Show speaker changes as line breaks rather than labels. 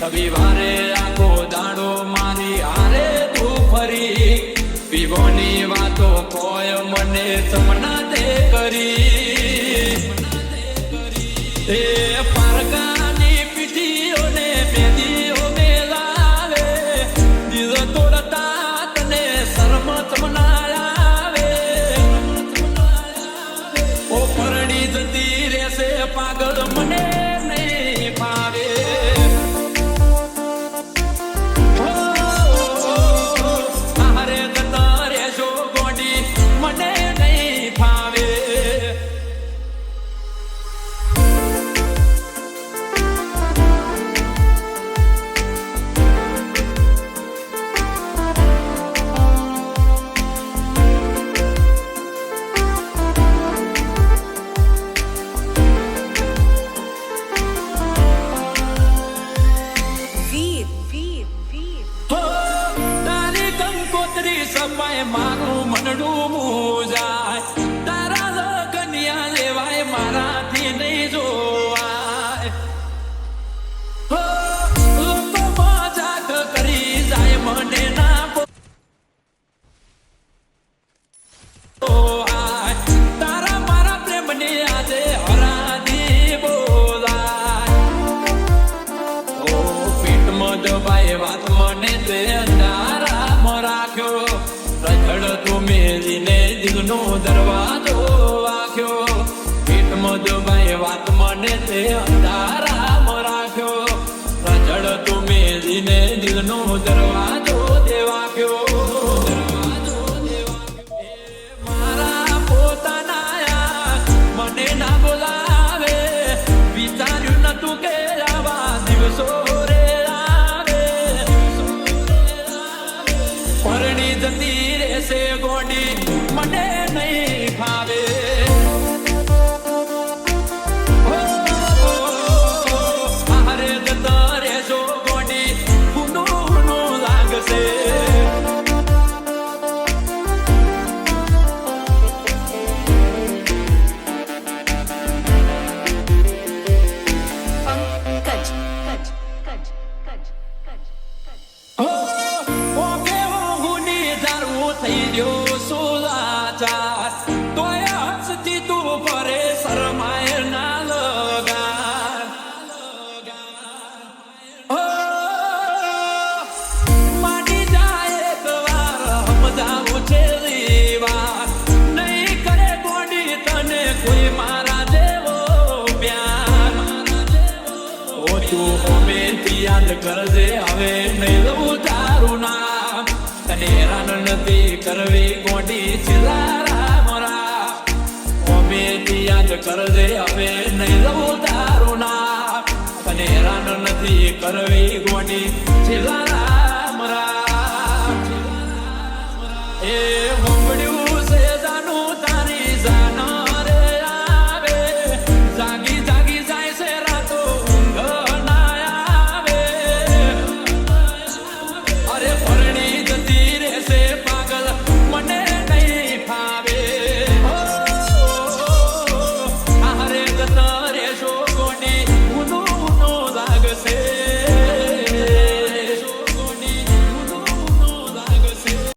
રવિવારે આખો દાડો મારી હારે તું ફરી વિવોની વાતો કોઈ મને સમના દે કરી એ પારકાની પીઠીઓને પેદીઓ મેલાવે દિલ તોડતા તને શરમ ચમના આવે ઓ પરણી જતી રહેશે પાગલ મને નહીં પાવે સપાય મારું મનડું મૂજાય તારા લગનિયા લેવાય મારાથી નહીં જોવાય લોકો મજાક કરી જાય મને ના તારા મારા પ્રેમની આજે હરાજી બોલાય ઓ પીઠમાં દબાય વાત મને તે અંધારામાં રાખ્યો રજડ તું મેલીને દિલનો દરવાજો વાગ્યો પીઠમાં દબાય વાત મને તે અંધારામાં રાખ્યો રજડ તું મેલીને દિલનો દરવાજો દેવાગ્યો મારા પોતાના મને ના બોલાવે વિચાર્યું નતું કે આવા દિવસો રે આવે પરણી જતી રહેશે ગોડી મને નહીં ફાવે હારે જતા રહેશો ગોડી ગુનું લાગશે થઈ ગયો સુલાચાર તોય હસતી તું ફરે શરમાય ના લગાર માટી જાય એક વાર સમજાવું છે વાર નહીં કરે ગોડી તને કોઈ મારા જેવો પ્યાર ઓ તું હોમેથી યાદ કરજે હવે નહીં લઉં તારું નામ તને હેરાન નથી કરવી ગોડી છેલ્લા મોરા હોમેથી યાદ કરજે હવે નહીં લઉં તારું નામ તને હેરાન નથી કરવી ગોડી છેલ્લા મોરા એ